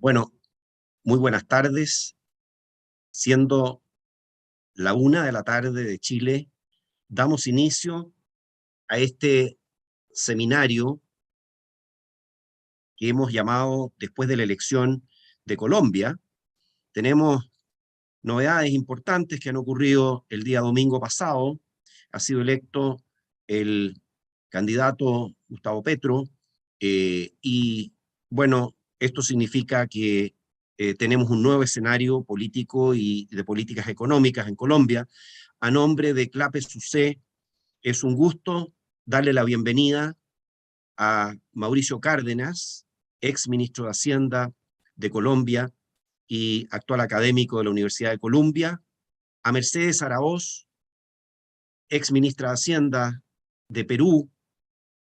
Bueno, muy buenas tardes. Siendo la 1 de la tarde de Chile, damos inicio a este seminario que hemos llamado después de la elección de Colombia. Tenemos novedades importantes que han ocurrido el día domingo pasado. Ha sido electo el candidato Gustavo Petro y bueno, esto significa que tenemos un nuevo escenario político y de políticas económicas en Colombia. A nombre de CLAPE SUCE, es un gusto darle la bienvenida a Mauricio Cárdenas, ex ministro de Hacienda de Colombia y actual académico de la Universidad de Columbia, a Mercedes Araoz, ex ministra de Hacienda de Perú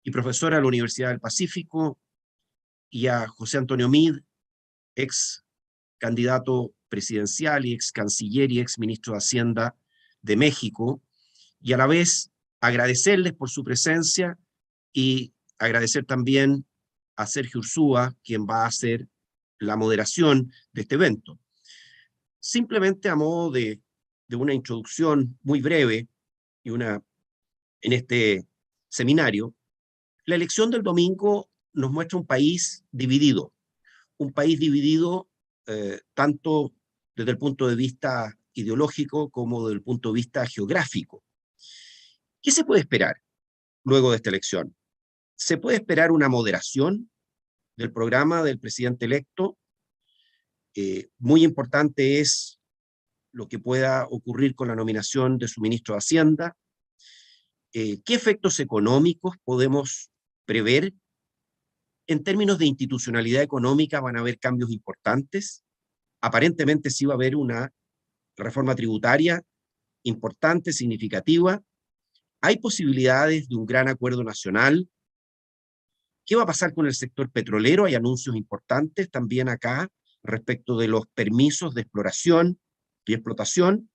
y profesora de la Universidad del Pacífico, y a José Antonio Meade, ex candidato presidencial y ex canciller y ex ministro de Hacienda de México, y a la vez agradecerles por su presencia y agradecer también a Sergio Ursúa, quien va a hacer la moderación de este evento. Simplemente a modo de una introducción muy breve y en este seminario, la elección del domingo nos muestra un país dividido tanto desde el punto de vista ideológico como desde el punto de vista geográfico. ¿Qué se puede esperar luego de esta elección? Se puede esperar una moderación del programa del presidente electo. Muy importante es lo que pueda ocurrir con la nominación de su ministro de Hacienda. ¿Qué efectos económicos podemos prever? En términos de institucionalidad económica van a haber cambios importantes. Aparentemente sí va a haber una reforma tributaria importante, significativa. Hay posibilidades de un gran acuerdo nacional. ¿Qué va a pasar con el sector petrolero? Hay anuncios importantes también acá respecto de los permisos de exploración y explotación.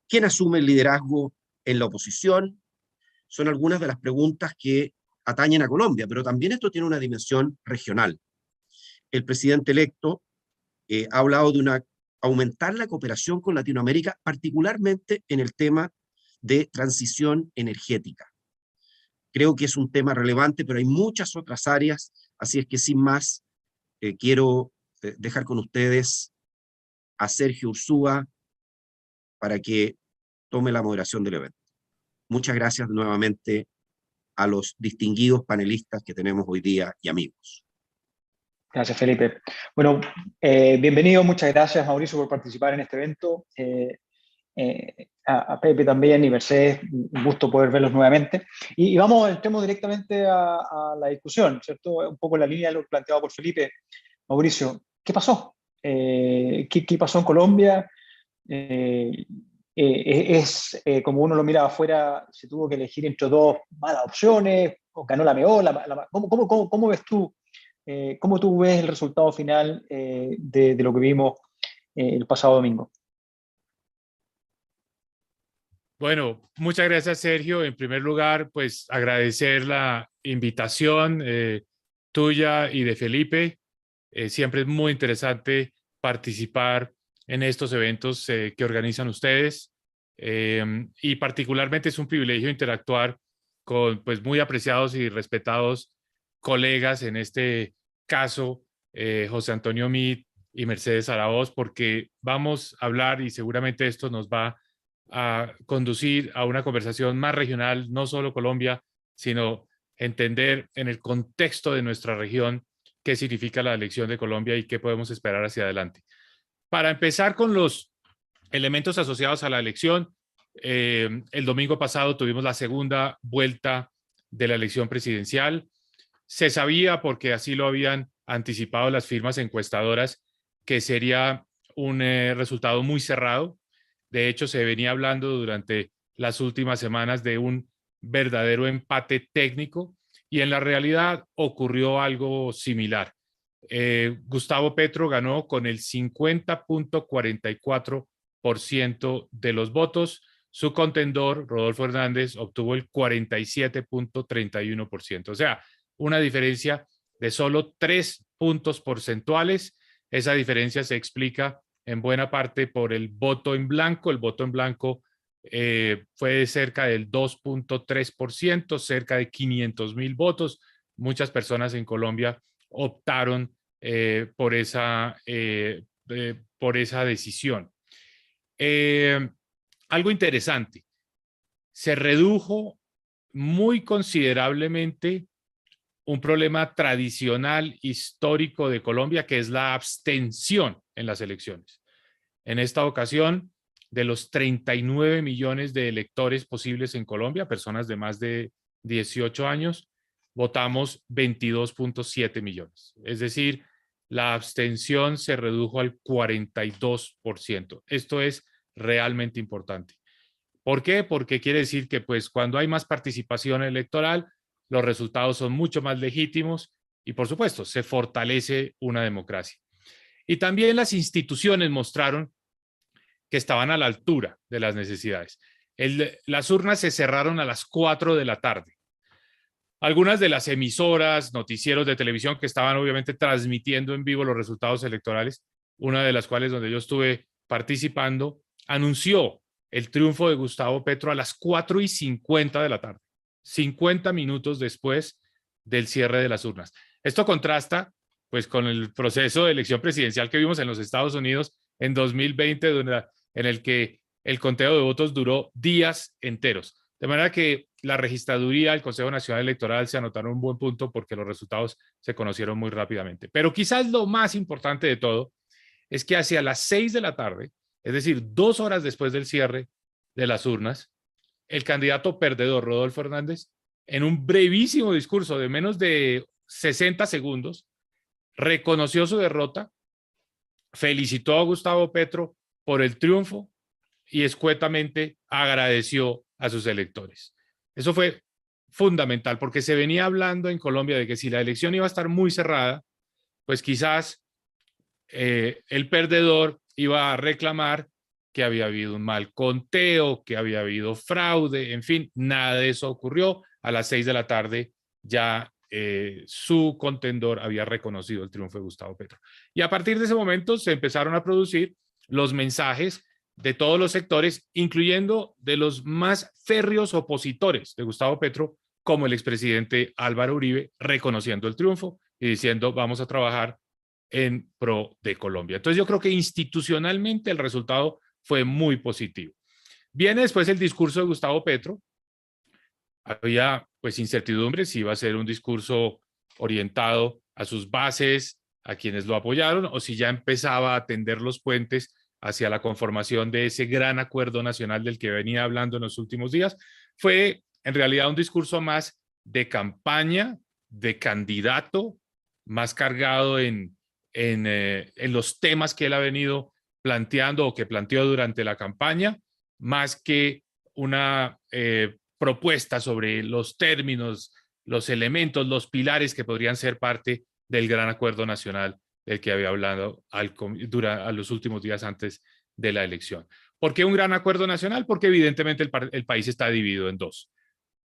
¿Quién asume el liderazgo en la oposición? Son algunas de las preguntas que atañen a Colombia, pero también esto tiene una dimensión regional. El presidente electo ha hablado de aumentar la cooperación con Latinoamérica, particularmente en el tema de transición energética. Creo que es un tema relevante, pero hay muchas otras áreas, así es que sin más, quiero dejar con ustedes a Sergio Ursúa para que tome la moderación del evento. Muchas gracias nuevamente a los distinguidos panelistas que tenemos hoy día y amigos. Gracias, Felipe. Bueno, bienvenido, muchas gracias, Mauricio, por participar en este evento. A Pepe también y Mercedes, un gusto poder verlos nuevamente. Y vamos, entremos directamente a la discusión, ¿cierto? Un poco en la línea de lo planteado por Felipe. Mauricio, ¿qué pasó? ¿Qué pasó en Colombia? Como uno lo mira afuera, se tuvo que elegir entre dos malas opciones, o ganó la mejor. ¿Cómo ves tú? ¿Cómo tú ves el resultado final de lo que vimos el pasado domingo? Bueno, muchas gracias, Sergio. En primer lugar, pues agradecer la invitación tuya y de Felipe. Siempre es muy interesante participar en estos eventos que organizan ustedes y particularmente es un privilegio interactuar con pues muy apreciados y respetados colegas, en este caso José Antonio Meade y Mercedes Araoz, porque vamos a hablar y seguramente esto nos va a conducir a una conversación más regional, no solo Colombia, sino entender en el contexto de nuestra región qué significa la elección de Colombia y qué podemos esperar hacia adelante. Para empezar con los elementos asociados a la elección, el domingo pasado tuvimos la segunda vuelta de la elección presidencial. Se sabía, porque así lo habían anticipado las firmas encuestadoras, que sería un resultado muy cerrado. De hecho, se venía hablando durante las últimas semanas de un verdadero empate técnico y en la realidad ocurrió algo similar. Gustavo Petro ganó con el 50.44% de los votos. Su contendor, Rodolfo Hernández, obtuvo el 47.31%. O sea, una diferencia de solo 3 puntos porcentuales Esa diferencia se explica en buena parte por el voto en blanco. El voto en blanco fue de cerca del 2.3%, cerca de 500.000 votos. Muchas personas en Colombia optaron por esa decisión. Algo interesante, se redujo muy considerablemente un problema tradicional, histórico de Colombia, que es la abstención en las elecciones. En esta ocasión, de los 39 millones de electores posibles en Colombia, personas de más de 18 años, votamos 22.7 millones. Es decir, la abstención se redujo al 42%. Esto es realmente importante. ¿Por qué? Porque quiere decir que pues, cuando hay más participación electoral, los resultados son mucho más legítimos y, por supuesto, se fortalece una democracia. Y también las instituciones mostraron que estaban a la altura de las necesidades. Las urnas se cerraron a las 4 de la tarde. Algunas de las emisoras, noticieros de televisión que estaban obviamente transmitiendo en vivo los resultados electorales, una de las cuales donde yo estuve participando, anunció el triunfo de Gustavo Petro a las 4:50 de la tarde, 50 minutos después del cierre de las urnas. Esto contrasta pues con el proceso de elección presidencial que vimos en los Estados Unidos en 2020, en el que el conteo de votos duró días enteros. De manera que la registraduría, el Consejo Nacional Electoral se anotaron un buen punto porque los resultados se conocieron muy rápidamente. Pero quizás lo más importante de todo es que hacia las 6 de la tarde, es decir, 2 horas después del cierre de las urnas, el candidato perdedor, Rodolfo Hernández, en un brevísimo discurso de menos de 60 segundos, reconoció su derrota, felicitó a Gustavo Petro por el triunfo y escuetamente agradeció a sus electores. Eso fue fundamental porque se venía hablando en Colombia de que si la elección iba a estar muy cerrada, pues quizás el perdedor iba a reclamar que había habido un mal conteo, que había habido fraude, en fin, nada de eso ocurrió. A las 6 de la tarde ya su contendor había reconocido el triunfo de Gustavo Petro. Y a partir de ese momento se empezaron a producir los mensajes de todos los sectores, incluyendo de los más férreos opositores de Gustavo Petro, como el expresidente Álvaro Uribe, reconociendo el triunfo y diciendo vamos a trabajar en pro de Colombia. Entonces yo creo que institucionalmente el resultado fue muy positivo. Viene después el discurso de Gustavo Petro. Había pues incertidumbre si iba a ser un discurso orientado a sus bases, a quienes lo apoyaron, o si ya empezaba a tender los puentes hacia la conformación de ese gran acuerdo nacional del que venía hablando en los últimos días. Fue en realidad un discurso más de campaña, de candidato, más cargado en los temas que él ha venido planteando o que planteó durante la campaña, más que una propuesta sobre los términos, los elementos, los pilares que podrían ser parte del gran acuerdo nacional del que había hablado a los últimos días antes de la elección. ¿Por qué un gran acuerdo nacional? Porque evidentemente el país está dividido en dos.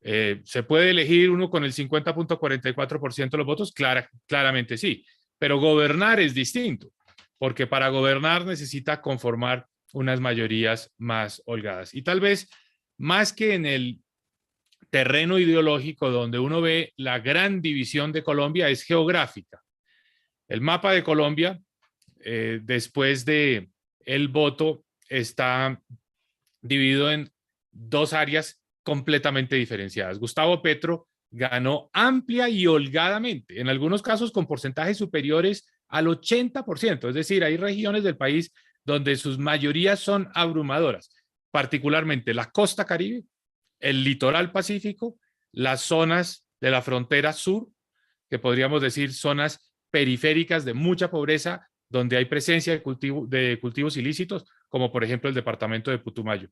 ¿Se puede elegir uno con el 50.44% de los votos? Claramente sí, pero gobernar es distinto, porque para gobernar necesita conformar unas mayorías más holgadas. Y tal vez más que en el terreno ideológico donde uno ve la gran división de Colombia es geográfica. El mapa de Colombia, después de el voto, está dividido en dos áreas completamente diferenciadas. Gustavo Petro ganó amplia y holgadamente, en algunos casos con porcentajes superiores al 80%, es decir, hay regiones del país donde sus mayorías son abrumadoras, particularmente la costa Caribe, el litoral pacífico, las zonas de la frontera sur, que podríamos decir zonas periféricas de mucha pobreza, donde hay presencia de cultivos ilícitos, como por ejemplo el departamento de Putumayo.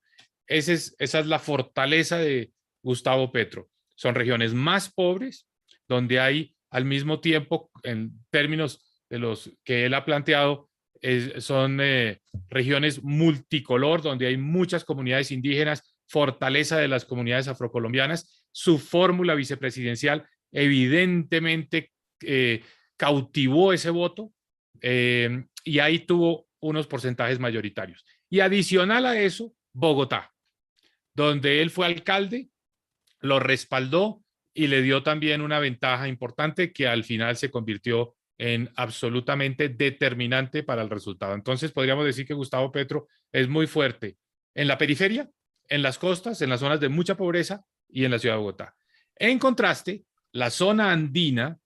Esa es la fortaleza de Gustavo Petro. Son regiones más pobres, donde hay al mismo tiempo, en términos de los que él ha planteado, son regiones multicolor, donde hay muchas comunidades indígenas, fortaleza de las comunidades afrocolombianas. Su fórmula vicepresidencial evidentemente cautivó ese voto y ahí tuvo unos porcentajes mayoritarios. Y adicional a eso, Bogotá, donde él fue alcalde, lo respaldó y le dio también una ventaja importante que al final se convirtió en absolutamente determinante para el resultado. Entonces podríamos decir que Gustavo Petro es muy fuerte en la periferia, en las costas, en las zonas de mucha pobreza y en la ciudad de Bogotá. En contraste, la zona andina,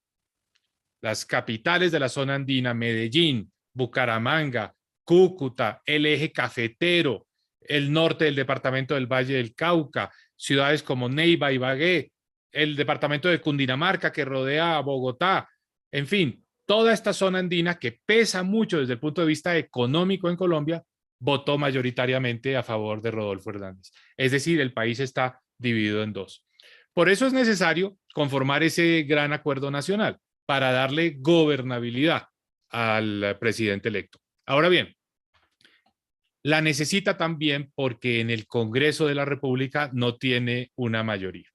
las capitales de la zona andina, Medellín, Bucaramanga, Cúcuta, el eje cafetero, el norte del departamento del Valle del Cauca, ciudades como Neiva, Ibagué, el departamento de Cundinamarca que rodea a Bogotá, en fin, toda esta zona andina que pesa mucho desde el punto de vista económico en Colombia, votó mayoritariamente a favor de Rodolfo Hernández. Es decir, el país está dividido en dos. Por eso es necesario conformar ese gran acuerdo nacional para darle gobernabilidad al presidente electo. Ahora bien, la necesita también porque en el Congreso de la República no tiene una mayoría.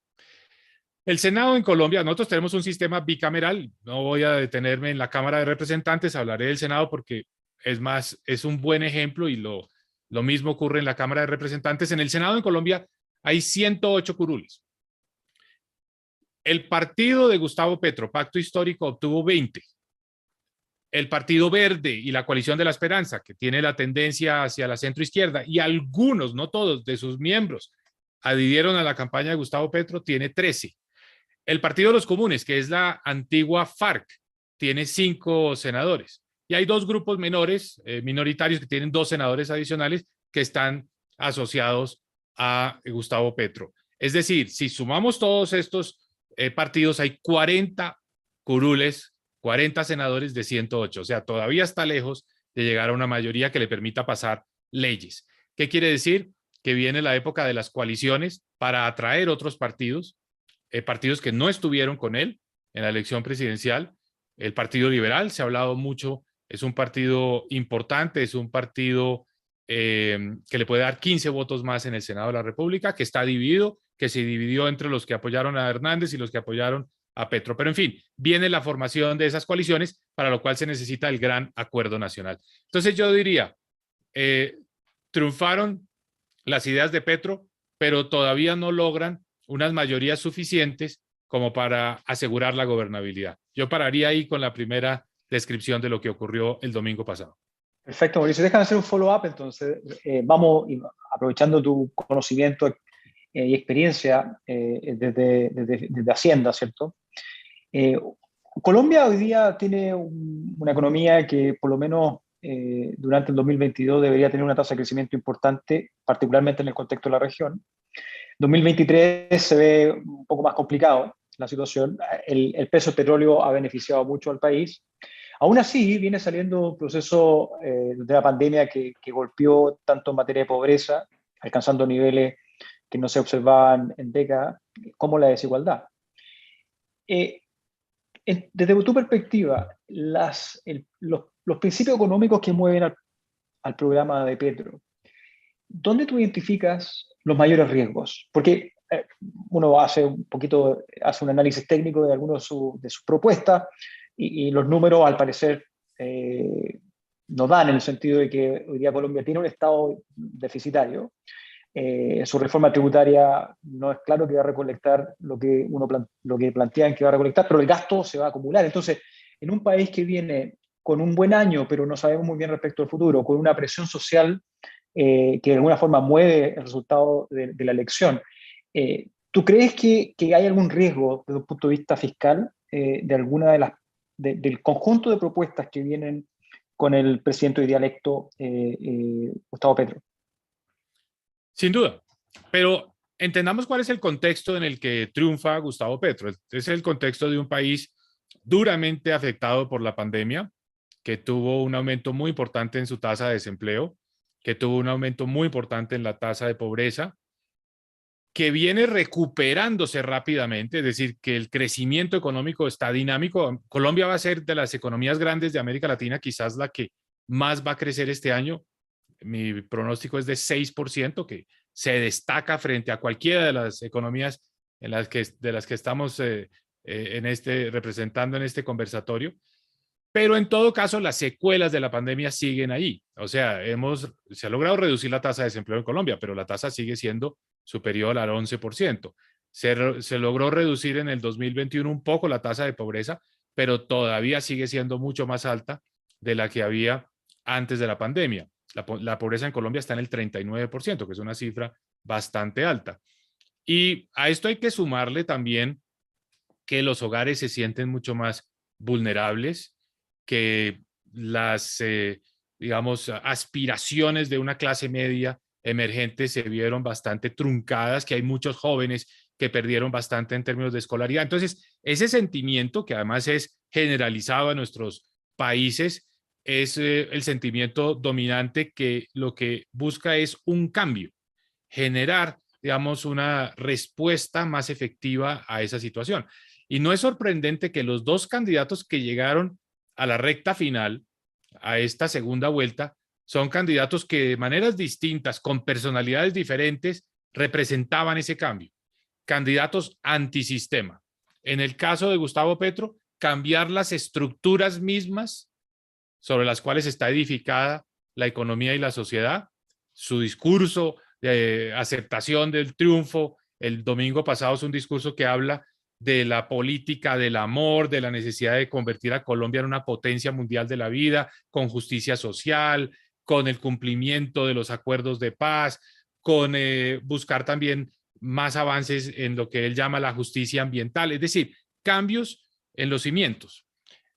El Senado en Colombia, nosotros tenemos un sistema bicameral, no voy a detenerme en la Cámara de Representantes, hablaré del Senado porque es más, es un buen ejemplo y lo mismo ocurre en la Cámara de Representantes. En el Senado en Colombia hay 108 curules. El partido de Gustavo Petro, Pacto Histórico, obtuvo 20. El Partido Verde y la Coalición de la Esperanza, que tiene la tendencia hacia la centroizquierda, y algunos, no todos, de sus miembros adhirieron a la campaña de Gustavo Petro, tiene 13. El Partido de los Comunes, que es la antigua FARC, tiene 5 senadores. Y hay 2 grupos menores, minoritarios, que tienen 2 senadores adicionales que están asociados a Gustavo Petro. Es decir, si sumamos todos estos partidos, hay 40 curules, 40 senadores de 108. O sea, todavía está lejos de llegar a una mayoría que le permita pasar leyes. ¿Qué quiere decir? Que viene la época de las coaliciones para atraer otros partidos, partidos que no estuvieron con él en la elección presidencial. El Partido Liberal, se ha hablado mucho, es un partido importante, es un partido que le puede dar 15 votos más en el Senado de la República, que está dividido, que se dividió entre los que apoyaron a Hernández y los que apoyaron a Petro. Pero en fin, viene la formación de esas coaliciones, para lo cual se necesita el gran acuerdo nacional. Entonces yo diría, triunfaron las ideas de Petro, pero todavía no logran unas mayorías suficientes como para asegurar la gobernabilidad. Yo pararía ahí con la primera descripción de lo que ocurrió el domingo pasado. Perfecto, Mauricio. Déjame hacer un follow-up, entonces. Vamos, aprovechando tu conocimiento y experiencia desde Hacienda, ¿cierto? Colombia hoy día tiene una economía que por lo menos durante el 2022 debería tener una tasa de crecimiento importante, particularmente en el contexto de la región. 2023 se ve un poco más complicado la situación. El precio del petróleo ha beneficiado mucho al país. Aún así, viene saliendo un proceso de la pandemia que golpeó tanto en materia de pobreza, alcanzando niveles que no se observaban en décadas, como la desigualdad. Desde tu perspectiva, los principios económicos que mueven al programa de Petro, ¿dónde tú identificas los mayores riesgos? Porque uno hace un análisis técnico de algunas de sus propuestas y los números, al parecer, no dan, en el sentido de que hoy día Colombia tiene un estado deficitario. Su reforma tributaria no es claro que va a recolectar lo que plantean que va a recolectar, pero el gasto se va a acumular. Entonces, en un país que viene con un buen año, pero no sabemos muy bien respecto al futuro, con una presión social que de alguna forma mueve el resultado de la elección, ¿tú crees que hay algún riesgo desde un punto de vista fiscal de alguna del conjunto de propuestas que vienen con el presidente hoy día electo, Gustavo Petro? Sin duda, pero entendamos cuál es el contexto en el que triunfa Gustavo Petro. Es el contexto de un país duramente afectado por la pandemia, que tuvo un aumento muy importante en su tasa de desempleo, que tuvo un aumento muy importante en la tasa de pobreza, que viene recuperándose rápidamente, es decir, que el crecimiento económico está dinámico. Colombia va a ser de las economías grandes de América Latina, quizás la que más va a crecer este año. Mi pronóstico es de 6%, que se destaca frente a cualquiera de las economías de las que estamos representando en este conversatorio. Pero en todo caso, las secuelas de la pandemia siguen ahí. O sea, se ha logrado reducir la tasa de desempleo en Colombia, pero la tasa sigue siendo superior al 11%. Se logró reducir en el 2021 un poco la tasa de pobreza, pero todavía sigue siendo mucho más alta de la que había antes de la pandemia. La pobreza en Colombia está en el 39%, que es una cifra bastante alta. Y a esto hay que sumarle también que los hogares se sienten mucho más vulnerables, que las, digamos, aspiraciones de una clase media emergente se vieron bastante truncadas, que hay muchos jóvenes que perdieron bastante en términos de escolaridad. Entonces, ese sentimiento, que además es generalizado en nuestros países, es el sentimiento dominante que lo que busca es un cambio, generar, digamos, una respuesta más efectiva a esa situación. Y no es sorprendente que los dos candidatos que llegaron a la recta final, a esta segunda vuelta, son candidatos que de maneras distintas, con personalidades diferentes, representaban ese cambio. Candidatos antisistema. En el caso de Gustavo Petro, cambiar las estructuras mismas sobre las cuales está edificada la economía y la sociedad. Su discurso de aceptación del triunfo el domingo pasado es un discurso que habla de la política del amor, de la necesidad de convertir a Colombia en una potencia mundial de la vida, con justicia social, con el cumplimiento de los acuerdos de paz, con buscar también más avances en lo que él llama la justicia ambiental, es decir, cambios en los cimientos.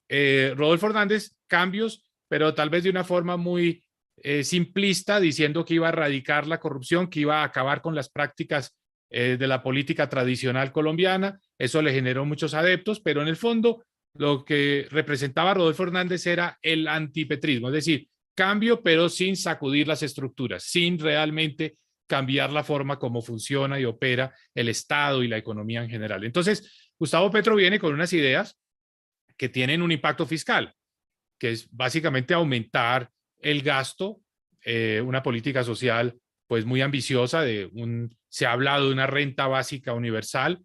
Rodolfo Hernández, cambios, pero tal vez de una forma muy simplista, diciendo que iba a erradicar la corrupción, que iba a acabar con las prácticas de la política tradicional colombiana. Eso le generó muchos adeptos, pero en el fondo lo que representaba Rodolfo Hernández era el antipetrismo, es decir, cambio, pero sin sacudir las estructuras, sin realmente cambiar la forma como funciona y opera el Estado y la economía en general. Entonces, Gustavo Petro viene con unas ideas que tienen un impacto fiscal, que es básicamente aumentar el gasto, una política social pues muy ambiciosa, se ha hablado de una renta básica universal,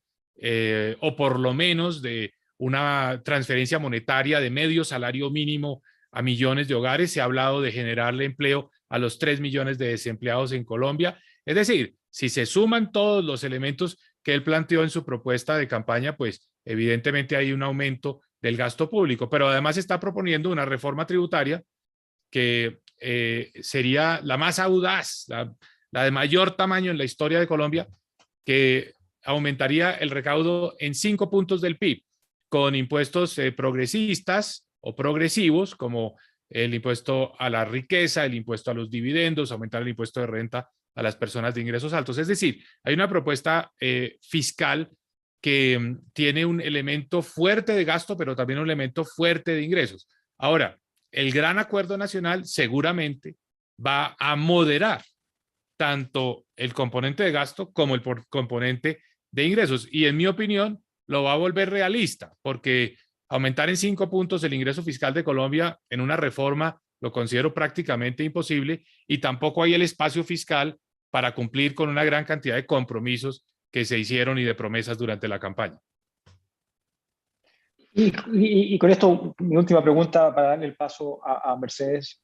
o por lo menos de una transferencia monetaria de medio salario mínimo a millones de hogares. Se ha hablado de generarle empleo a los 3 millones de desempleados en Colombia. Es decir, si se suman todos los elementos que él planteó en su propuesta de campaña, pues evidentemente hay un aumento del gasto público, pero además está proponiendo una reforma tributaria que sería la más audaz, la de mayor tamaño en la historia de Colombia, que aumentaría el recaudo en 5 puntos del PIB, con impuestos progresistas o progresivos, como el impuesto a la riqueza, el impuesto a los dividendos, aumentar el impuesto de renta a las personas de ingresos altos. Es decir, hay una propuesta fiscal que tiene un elemento fuerte de gasto, pero también un elemento fuerte de ingresos. Ahora, el gran acuerdo nacional seguramente va a moderar tanto el componente de gasto como el componente de ingresos. Y en mi opinión, lo va a volver realista, porque aumentar en 5 puntos el ingreso fiscal de Colombia en una reforma lo considero prácticamente imposible, y tampoco hay el espacio fiscal para cumplir con una gran cantidad de compromisos que se hicieron y de promesas durante la campaña. Y con esto, mi última pregunta para darle el paso a Mercedes.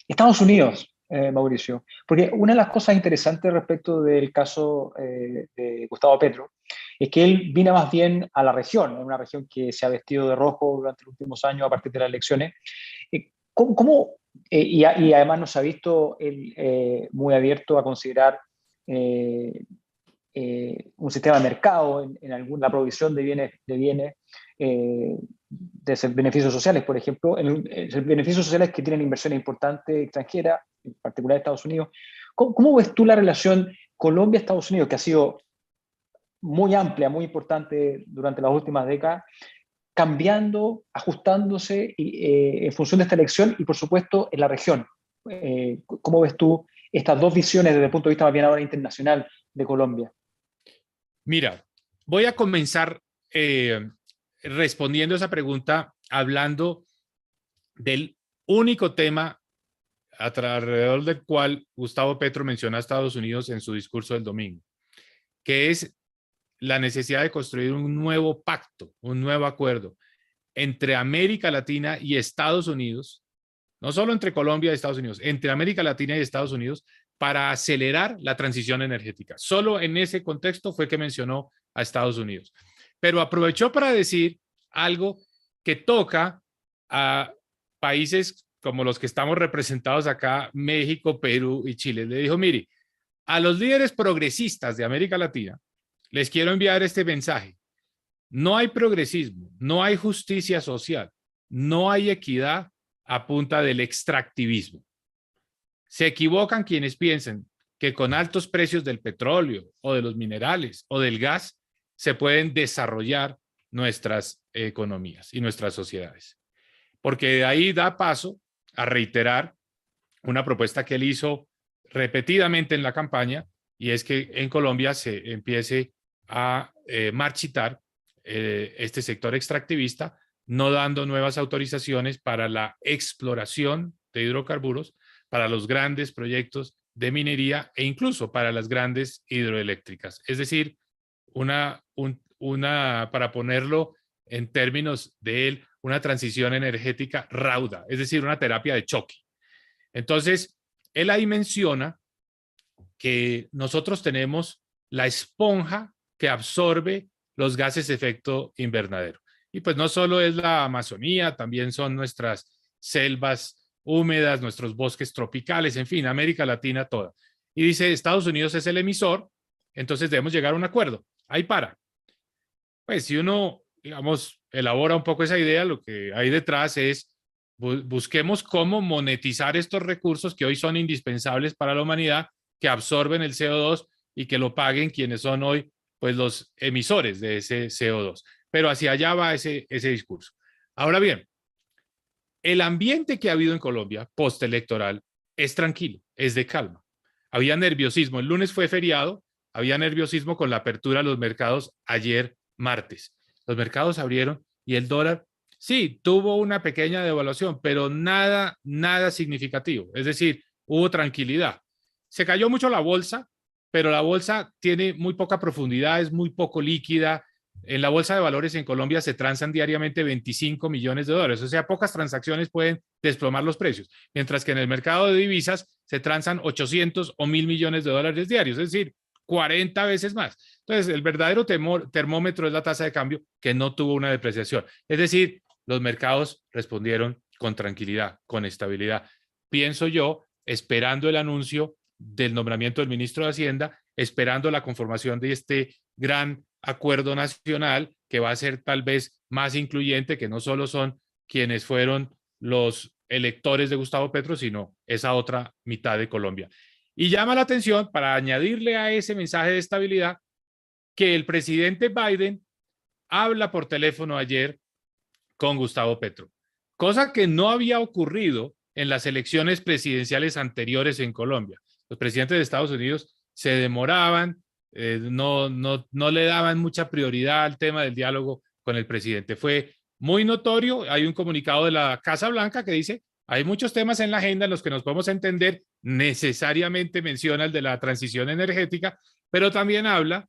Estados Unidos, Mauricio, porque una de las cosas interesantes respecto del caso de Gustavo Petro es que él vino más bien a la región, en una región que se ha vestido de rojo durante los últimos años a partir de las elecciones. Y además nos ha visto él, muy abierto a considerar un sistema de mercado en la provisión de bienes de beneficios sociales, por ejemplo, en beneficios sociales que tienen inversiones importantes extranjeras, en particular Estados Unidos. ¿Cómo ves tú la relación Colombia-Estados Unidos, que ha sido muy amplia, muy importante durante las últimas décadas, cambiando, ajustándose en función de esta elección y, por supuesto, en la región? ¿Cómo ves tú estas dos visiones desde el punto de vista más bien ahora internacional de Colombia? Mira, voy a comenzar respondiendo esa pregunta hablando del único tema alrededor del cual Gustavo Petro menciona a Estados Unidos en su discurso del domingo, que es la necesidad de construir un nuevo pacto, un nuevo acuerdo entre América Latina y Estados Unidos, no solo entre Colombia y Estados Unidos, entre América Latina y Estados Unidos, para acelerar la transición energética. Solo en ese contexto fue que mencionó a Estados Unidos. Pero aprovechó para decir algo que toca a países como los que estamos representados acá, México, Perú y Chile. Le dijo, mire, a los líderes progresistas de América Latina les quiero enviar este mensaje. No hay progresismo, no hay justicia social, no hay equidad a punta del extractivismo. Se equivocan quienes piensan que con altos precios del petróleo o de los minerales o del gas se pueden desarrollar nuestras economías y nuestras sociedades. Porque de ahí da paso a reiterar una propuesta que él hizo repetidamente en la campaña, y es que en Colombia se empiece a marchitar este sector extractivista, no dando nuevas autorizaciones para la exploración de hidrocarburos, para los grandes proyectos de minería e incluso para las grandes hidroeléctricas. Es decir, para ponerlo en términos de él, una transición energética rauda, es decir, una terapia de choque. Entonces, él ahí menciona que nosotros tenemos la esponja que absorbe los gases de efecto invernadero. Y pues no solo es la Amazonía, también son nuestras selvas húmedas, nuestros bosques tropicales, en fin, América Latina toda. Y dice, Estados Unidos es el emisor, entonces debemos llegar a un acuerdo. Ahí para. Pues si uno, digamos, elabora un poco esa idea, lo que hay detrás es busquemos cómo monetizar estos recursos que hoy son indispensables para la humanidad, que absorben el CO2 y que lo paguen quienes son hoy pues los emisores de ese CO2. Pero hacia allá va ese discurso. Ahora bien, el ambiente que ha habido en Colombia postelectoral es tranquilo, es de calma. Había nerviosismo. El lunes fue feriado, había nerviosismo con la apertura de los mercados ayer martes. Los mercados abrieron y el dólar, sí, tuvo una pequeña devaluación, pero nada significativo. Es decir, hubo tranquilidad. Se cayó mucho la bolsa, pero la bolsa tiene muy poca profundidad, es muy poco líquida. En la bolsa de valores en Colombia se transan diariamente 25 millones de dólares, o sea, pocas transacciones pueden desplomar los precios, mientras que en el mercado de divisas se transan 800 o 1.000 millones de dólares diarios, es decir, 40 veces más. Entonces, el verdadero termómetro es la tasa de cambio, que no tuvo una depreciación. Es decir, los mercados respondieron con tranquilidad, con estabilidad. Pienso yo, esperando el anuncio del nombramiento del ministro de Hacienda, esperando la conformación de este gran acuerdo nacional que va a ser tal vez más incluyente, que no solo son quienes fueron los electores de Gustavo Petro, sino esa otra mitad de Colombia. Y llama la atención, para añadirle a ese mensaje de estabilidad, que el presidente Biden habla por teléfono ayer con Gustavo Petro, cosa que no había ocurrido en las elecciones presidenciales anteriores en Colombia. Los presidentes de Estados Unidos se demoraban, no le daban mucha prioridad al tema del diálogo con el presidente. Fue muy notorio, hay un comunicado de la Casa Blanca que dice, hay muchos temas en la agenda en los que nos podemos entender, necesariamente menciona el de la transición energética, pero también habla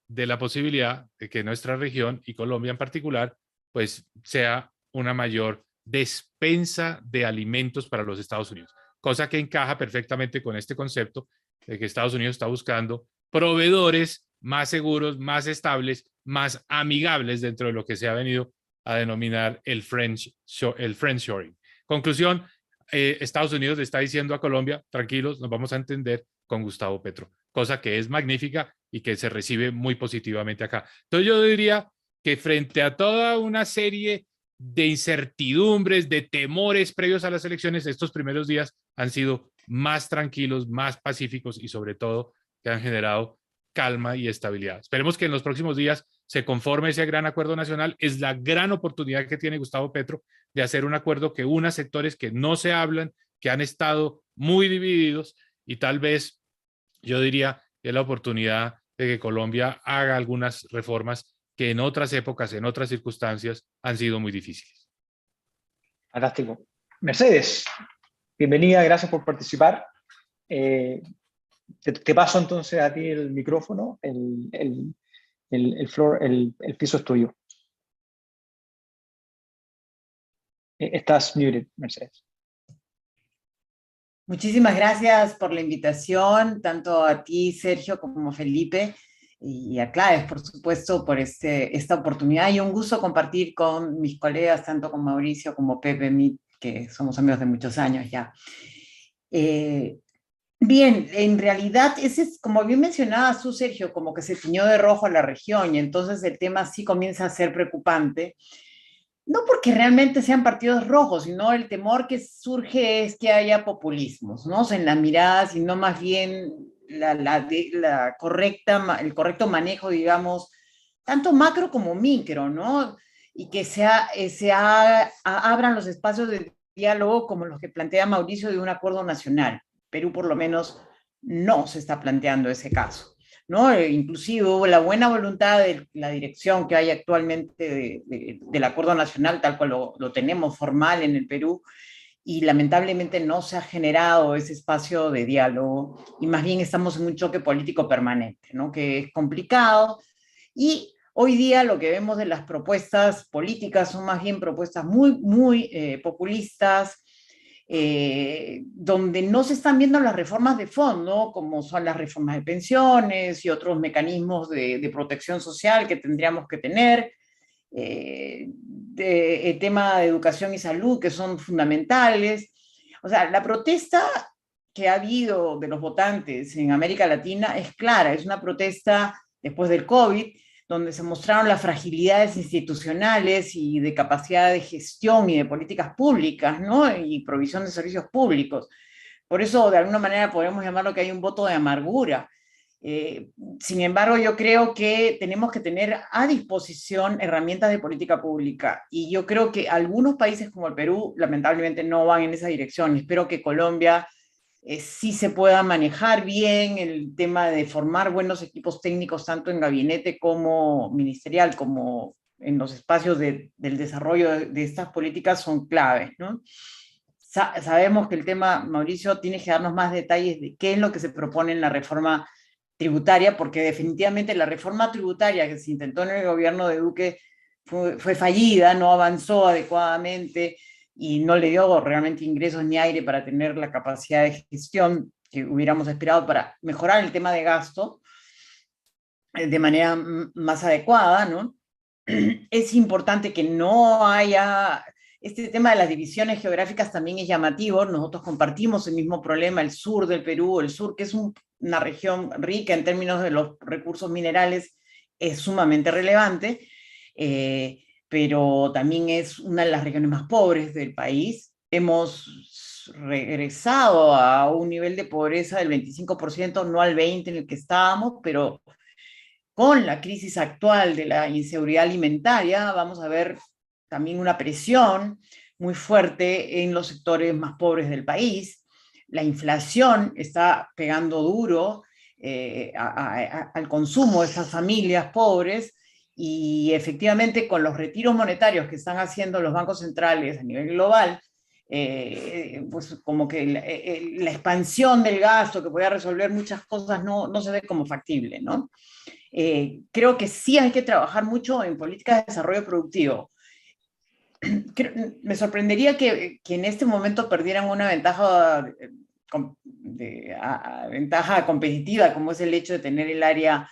de la posibilidad de que nuestra región y Colombia en particular, pues sea una mayor despensa de alimentos para los Estados Unidos, cosa que encaja perfectamente con este concepto de que Estados Unidos está buscando proveedores más seguros, más estables, más amigables dentro de lo que se ha venido a denominar el friendshoring. Conclusión, Estados Unidos le está diciendo a Colombia, tranquilos, nos vamos a entender con Gustavo Petro, cosa que es magnífica y que se recibe muy positivamente acá. Entonces yo diría que frente a toda una serie de incertidumbres, de temores previos a las elecciones, estos primeros días han sido más tranquilos, más pacíficos y sobre todo que han generado calma y estabilidad. Esperemos que en los próximos días se conforme ese gran acuerdo nacional. Es la gran oportunidad que tiene Gustavo Petro de hacer un acuerdo que una sectores que no se hablan, que han estado muy divididos y tal vez yo diría que es la oportunidad de que Colombia haga algunas reformas que en otras épocas, en otras circunstancias, han sido muy difíciles. Fantástico. Mercedes, bienvenida, gracias por participar. Te paso entonces a ti el micrófono, el piso es tuyo. Estás muted, Mercedes. Muchísimas gracias por la invitación, tanto a ti, Sergio, como a Felipe, y a Claves, por supuesto, por esta oportunidad, y un gusto compartir con mis colegas, tanto con Mauricio como Pepe, que somos amigos de muchos años ya. Bien, en realidad, ese es, como bien mencionaba tú, Sergio, como que se tiñó de rojo la región, y entonces el tema sí comienza a ser preocupante. No porque realmente sean partidos rojos, sino el temor que surge es que haya populismos, ¿no? O sea, en la mirada, sino más bien el correcto manejo, digamos, tanto macro como micro, ¿no? Y que abran los espacios de diálogo como los que plantea Mauricio de un acuerdo nacional. Perú, por lo menos, no se está planteando ese caso, ¿no? Inclusive hubo la buena voluntad de la dirección que hay actualmente del Acuerdo Nacional, tal cual lo tenemos formal en el Perú, y lamentablemente no se ha generado ese espacio de diálogo, y más bien estamos en un choque político permanente, ¿no? Que es complicado, y hoy día lo que vemos de las propuestas políticas son más bien propuestas muy, muy populistas, donde no se están viendo las reformas de fondo, como son las reformas de pensiones y otros mecanismos de protección social que tendríamos que tener, el tema de educación y salud, que son fundamentales. O sea, la protesta que ha habido de los votantes en América Latina es clara, es una protesta después del COVID, donde se mostraron las fragilidades institucionales y de capacidad de gestión y de políticas públicas, ¿no? Y provisión de servicios públicos. Por eso, de alguna manera, podemos llamarlo que hay un voto de amargura. Sin embargo, yo creo que tenemos que tener a disposición herramientas de política pública, y yo creo que algunos países como el Perú, lamentablemente, no van en esa dirección. Espero que Colombia sí se pueda manejar bien el tema de formar buenos equipos técnicos, tanto en gabinete como ministerial, como en los espacios del desarrollo de estas políticas son claves, ¿no? Sabemos que el tema, Mauricio, tiene que darnos más detalles de qué es lo que se propone en la reforma tributaria, porque definitivamente la reforma tributaria que se intentó en el gobierno de Duque fue fallida, no avanzó adecuadamente, y no le dio realmente ingresos ni aire para tener la capacidad de gestión que hubiéramos esperado para mejorar el tema de gasto de manera más adecuada, ¿no? Es importante que no haya... Este tema de las divisiones geográficas también es llamativo. Nosotros compartimos el mismo problema, el sur del Perú, el sur, que es una región rica en términos de los recursos minerales, es sumamente relevante, pero también es una de las regiones más pobres del país. Hemos regresado a un nivel de pobreza del 25%, no al 20% en el que estábamos, pero con la crisis actual de la inseguridad alimentaria vamos a ver también una presión muy fuerte en los sectores más pobres del país. La inflación está pegando duro al consumo de esas familias pobres, y efectivamente con los retiros monetarios que están haciendo los bancos centrales a nivel global, pues como que la expansión del gasto que pueda resolver muchas cosas no se ve como factible, ¿no? Creo que sí hay que trabajar mucho en políticas de desarrollo productivo. Me sorprendería que en este momento perdieran una ventaja competitiva, como es el hecho de tener el área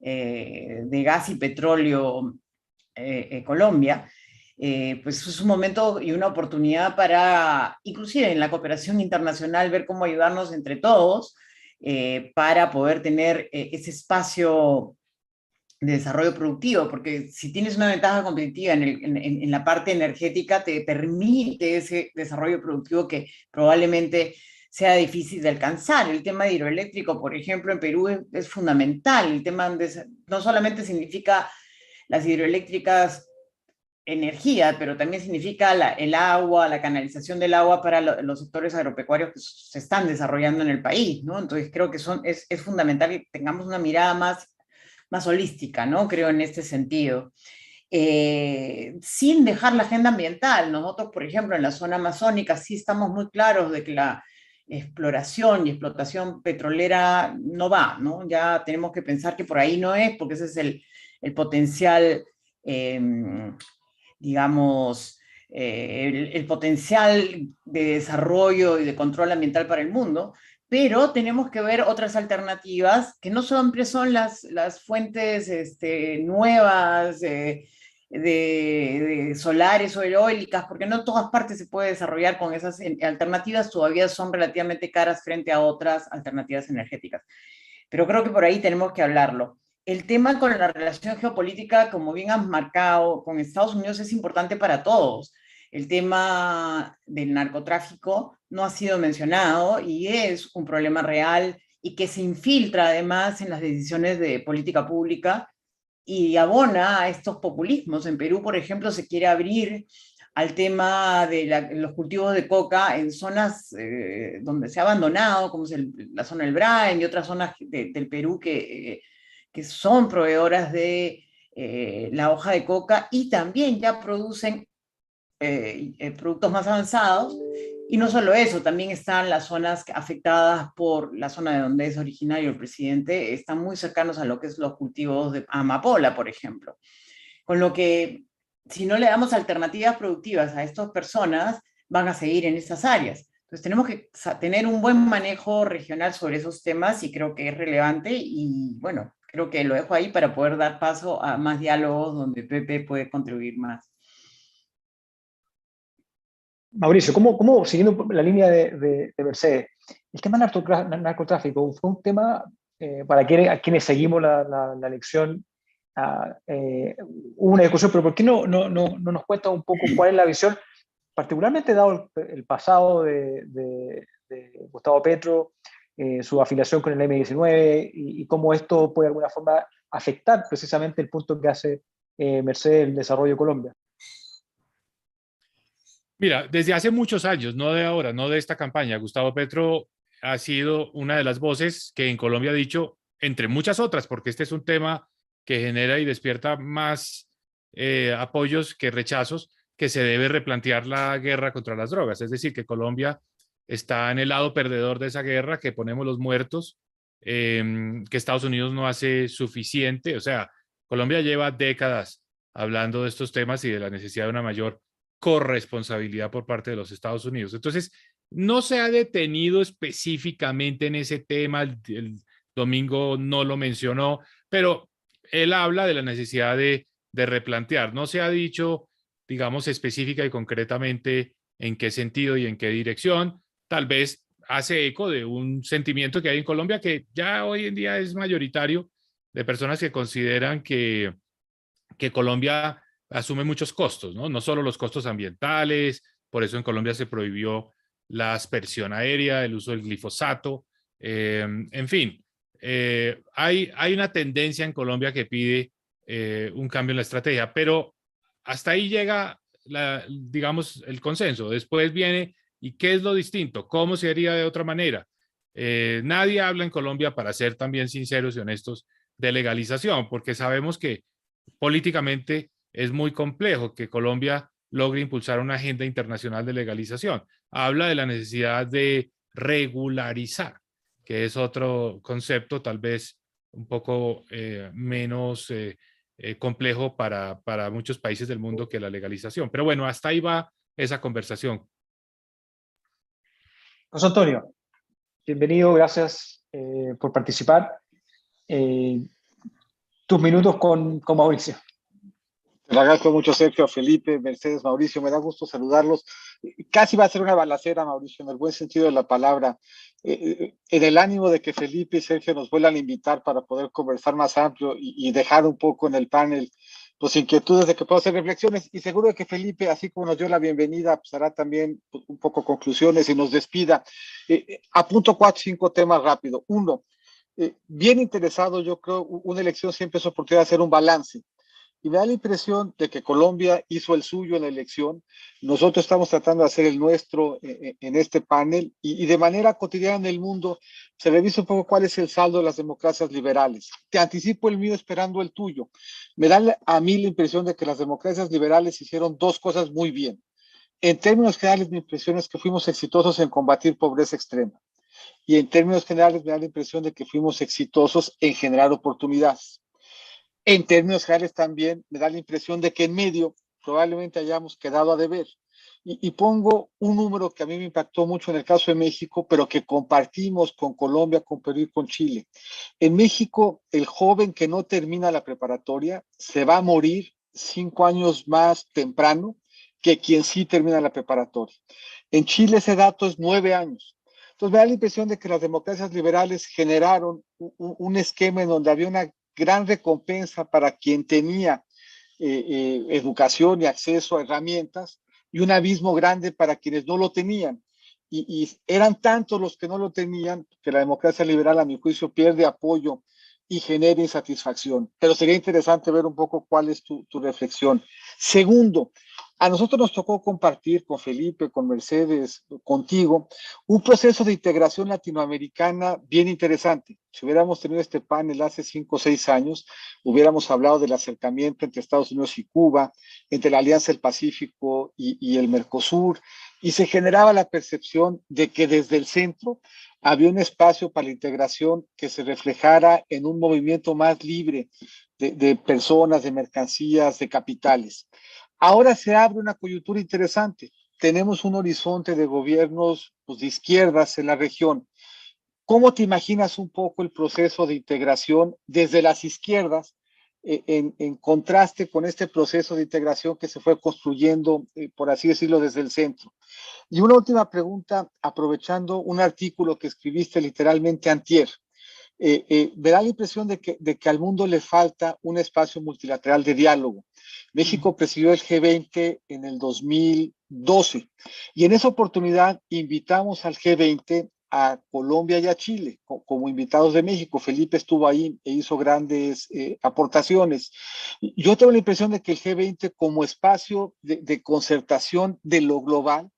de gas y petróleo Colombia. Pues es un momento y una oportunidad para, inclusive en la cooperación internacional, ver cómo ayudarnos entre todos para poder tener ese espacio de desarrollo productivo, porque si tienes una ventaja competitiva en la parte energética, te permite ese desarrollo productivo que probablemente sea difícil de alcanzar. El tema de hidroeléctrico, por ejemplo, en Perú es fundamental. El tema no solamente significa las hidroeléctricas energía, pero también significa el agua, la canalización del agua para los sectores agropecuarios que se están desarrollando en el país, ¿no? Entonces creo que es fundamental que tengamos una mirada más holística, ¿no? Creo en este sentido. Sin dejar la agenda ambiental. Nosotros, por ejemplo, en la zona amazónica sí estamos muy claros de que la exploración y explotación petrolera no va, ¿no? Ya tenemos que pensar que por ahí no es, porque ese es el potencial, digamos, el potencial de desarrollo y de control ambiental para el mundo, pero tenemos que ver otras alternativas que no siempre son las fuentes nuevas de solares o eólicas, porque no en todas partes se puede desarrollar con esas alternativas, todavía son relativamente caras frente a otras alternativas energéticas. Pero creo que por ahí tenemos que hablarlo. El tema con la relación geopolítica, como bien has marcado, con Estados Unidos es importante para todos. El tema del narcotráfico no ha sido mencionado y es un problema real y que se infiltra además en las decisiones de política pública y abona a estos populismos. En Perú, por ejemplo, se quiere abrir al tema de los cultivos de coca en zonas donde se ha abandonado, como es la zona del Brain y otras zonas del Perú que son proveedoras de la hoja de coca y también ya producen productos más avanzados. Y no solo eso, también están las zonas afectadas por la zona de donde es originario el presidente, están muy cercanos a lo que es los cultivos de amapola, por ejemplo. Con lo que, si no le damos alternativas productivas a estas personas, van a seguir en estas áreas. Entonces tenemos que tener un buen manejo regional sobre esos temas y creo que es relevante y bueno, creo que lo dejo ahí para poder dar paso a más diálogos donde Pepe puede contribuir más. Mauricio, siguiendo la línea de Mercedes, el tema del narcotráfico fue un tema para quienes seguimos la elección, hubo una discusión, pero ¿por qué no nos cuenta un poco cuál es la visión, particularmente dado el pasado de Gustavo Petro, su afiliación con el M-19 y cómo esto puede de alguna forma afectar precisamente el punto que hace Mercedes el desarrollo de Colombia? Mira, desde hace muchos años, no de ahora, no de esta campaña, Gustavo Petro ha sido una de las voces que en Colombia ha dicho, entre muchas otras, porque este es un tema que genera y despierta más apoyos que rechazos, que se debe replantear la guerra contra las drogas. Es decir, que Colombia está en el lado perdedor de esa guerra, que ponemos los muertos, que Estados Unidos no hace suficiente. O sea, Colombia lleva décadas hablando de estos temas y de la necesidad de una mayor corresponsabilidad por parte de los Estados Unidos. Entonces, no se ha detenido específicamente en ese tema, el domingo no lo mencionó, pero él habla de la necesidad de replantear. No se ha dicho, digamos, específica y concretamente en qué sentido y en qué dirección. Tal vez hace eco de un sentimiento que hay en Colombia que ya hoy en día es mayoritario, de personas que consideran que Colombia asume muchos costos, ¿no? No solo los costos ambientales, por eso en Colombia se prohibió la aspersión aérea, el uso del glifosato, en fin, hay una tendencia en Colombia que pide un cambio en la estrategia, pero hasta ahí llega, digamos, el consenso. Después viene, ¿y qué es lo distinto? ¿Cómo se haría de otra manera? Nadie habla en Colombia, para ser también sinceros y honestos, de legalización, porque sabemos que políticamente es muy complejo que Colombia logre impulsar una agenda internacional de legalización. Habla de la necesidad de regularizar, que es otro concepto tal vez un poco menos complejo para muchos países del mundo que la legalización. Pero bueno, hasta ahí va esa conversación. José Antonio, bienvenido, gracias por participar. Tus minutos con Mauricio. Te agradezco mucho, Sergio, Felipe, Mercedes, Mauricio, me da gusto saludarlos. Casi va a ser una balacera, Mauricio, en el buen sentido de la palabra, en el ánimo de que Felipe y Sergio nos vuelvan a invitar para poder conversar más amplio y dejar un poco en el panel pues inquietudes de que puedo hacer reflexiones, y seguro de que Felipe, así como nos dio la bienvenida, pues hará también pues, un poco conclusiones y nos despida. Apunto 4 o 5 temas rápido. Uno, bien interesado, yo creo, una elección siempre es oportunidad de hacer un balance. Y me da la impresión de que Colombia hizo el suyo en la elección. Nosotros estamos tratando de hacer el nuestro en este panel y de manera cotidiana en el mundo se revisa un poco cuál es el saldo de las democracias liberales. Te anticipo el mío esperando el tuyo. Me da a mí la impresión de que las democracias liberales hicieron 2 cosas muy bien. En términos generales, mi impresión es que fuimos exitosos en combatir pobreza extrema. Y en términos generales, me da la impresión de que fuimos exitosos en generar oportunidades. En términos generales también me da la impresión de que en medio probablemente hayamos quedado a deber. Y pongo un número que a mí me impactó mucho en el caso de México, pero que compartimos con Colombia, con Perú y con Chile. En México, el joven que no termina la preparatoria se va a morir 5 años más temprano que quien sí termina la preparatoria. En Chile ese dato es 9 años. Entonces me da la impresión de que las democracias liberales generaron un esquema en donde había una gran recompensa para quien tenía educación y acceso a herramientas, y un abismo grande para quienes no lo tenían. Y eran tantos los que no lo tenían que la democracia liberal, a mi juicio, pierde apoyo y genera insatisfacción. Pero sería interesante ver un poco cuál es tu reflexión. Segundo, a nosotros nos tocó compartir con Felipe, con Mercedes, contigo, un proceso de integración latinoamericana bien interesante. Si hubiéramos tenido este panel hace 5 o 6 años, hubiéramos hablado del acercamiento entre Estados Unidos y Cuba, entre la Alianza del Pacífico y el Mercosur, y se generaba la percepción de que desde el centro había un espacio para la integración que se reflejara en un movimiento más libre de personas, de mercancías, de capitales. Ahora se abre una coyuntura interesante. Tenemos un horizonte de gobiernos pues, de izquierdas en la región. ¿Cómo te imaginas un poco el proceso de integración desde las izquierdas en contraste con este proceso de integración que se fue construyendo, por así decirlo, desde el centro? Y una última pregunta, aprovechando un artículo que escribiste literalmente antier. Me da la impresión de que al mundo le falta un espacio multilateral de diálogo. México presidió el G20 en el 2012 y en esa oportunidad invitamos al G20 a Colombia y a Chile como invitados de México. Felipe estuvo ahí e hizo grandes aportaciones. Yo tengo la impresión de que el G20 como espacio de concertación de lo global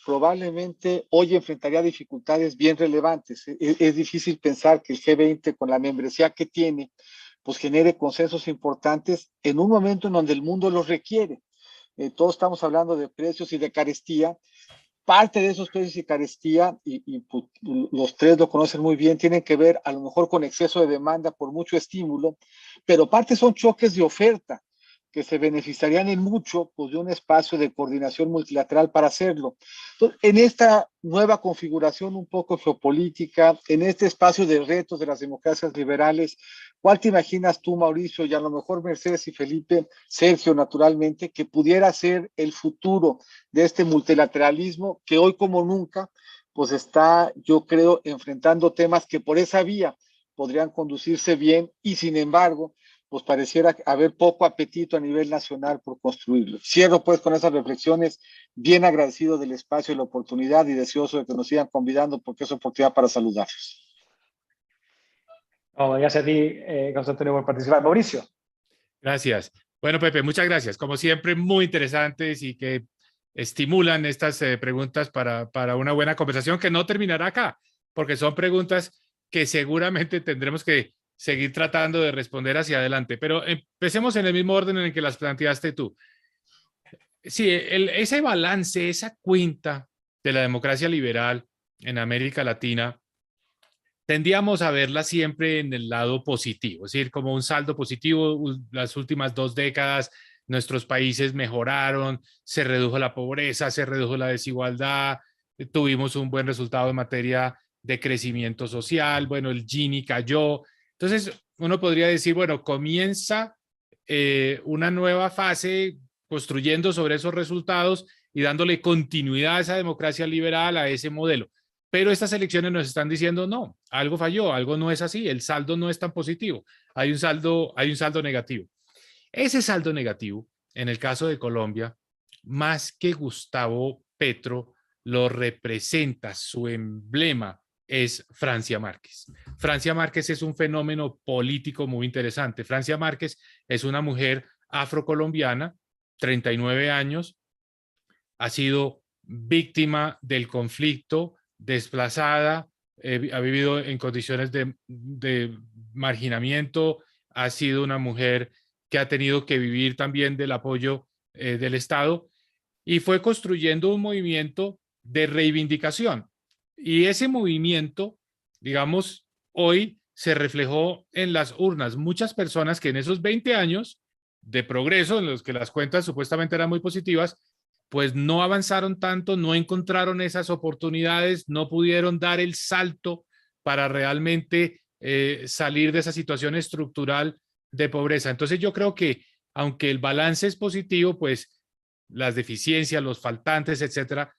probablemente hoy enfrentaría dificultades bien relevantes. Es difícil pensar que el G20 con la membresía que tiene pues genere consensos importantes en un momento en donde el mundo los requiere. Todos estamos hablando de precios y de carestía. Parte de esos precios y carestía, pues, los tres lo conocen muy bien, tienen que ver a lo mejor con exceso de demanda por mucho estímulo, pero parte son choques de oferta que se beneficiarían en mucho pues, de un espacio de coordinación multilateral para hacerlo. Entonces, en esta nueva configuración un poco geopolítica, en este espacio de retos de las democracias liberales, ¿cuál te imaginas tú, Mauricio, y a lo mejor Mercedes y Felipe, Sergio, naturalmente, que pudiera ser el futuro de este multilateralismo que hoy como nunca, pues está, yo creo, enfrentando temas que por esa vía podrían conducirse bien y sin embargo, pues pareciera haber poco apetito a nivel nacional por construirlo. Cierro pues con esas reflexiones, bien agradecido del espacio y la oportunidad y deseoso de que nos sigan convidando porque es oportunidad para saludarlos. No, gracias a ti, José Antonio, por participar. Mauricio. Gracias. Bueno, Pepe, muchas gracias. Como siempre, muy interesantes y que estimulan estas preguntas para una buena conversación que no terminará acá, porque son preguntas que seguramente tendremos que seguir tratando de responder hacia adelante. Pero empecemos en el mismo orden en el que las planteaste tú. Sí, ese balance, esa cuenta de la democracia liberal en América Latina, tendíamos a verla siempre en el lado positivo, es decir, como un saldo positivo. Las últimas 2 décadas nuestros países mejoraron, se redujo la pobreza, se redujo la desigualdad, tuvimos un buen resultado en materia de crecimiento social, bueno, el Gini cayó. Entonces, uno podría decir, bueno, comienza una nueva fase construyendo sobre esos resultados y dándole continuidad a esa democracia liberal, a ese modelo. Pero estas elecciones nos están diciendo, no, algo falló, algo no es así, el saldo no es tan positivo, hay un saldo negativo. Ese saldo negativo, en el caso de Colombia, más que Gustavo Petro, lo representa, su emblema es Francia Márquez. Francia Márquez es un fenómeno político muy interesante. Francia Márquez es una mujer afrocolombiana, 39 años, ha sido víctima del conflicto, desplazada, ha vivido en condiciones de marginamiento, ha sido una mujer que ha tenido que vivir también del apoyo del Estado y fue construyendo un movimiento de reivindicación. Y ese movimiento, digamos, hoy se reflejó en las urnas. Muchas personas que en esos 20 años de progreso, en los que las cuentas supuestamente eran muy positivas, pues no avanzaron tanto, no encontraron esas oportunidades, no pudieron dar el salto para realmente salir de esa situación estructural de pobreza. Entonces yo creo que aunque el balance es positivo, pues las deficiencias, los faltantes, etcétera,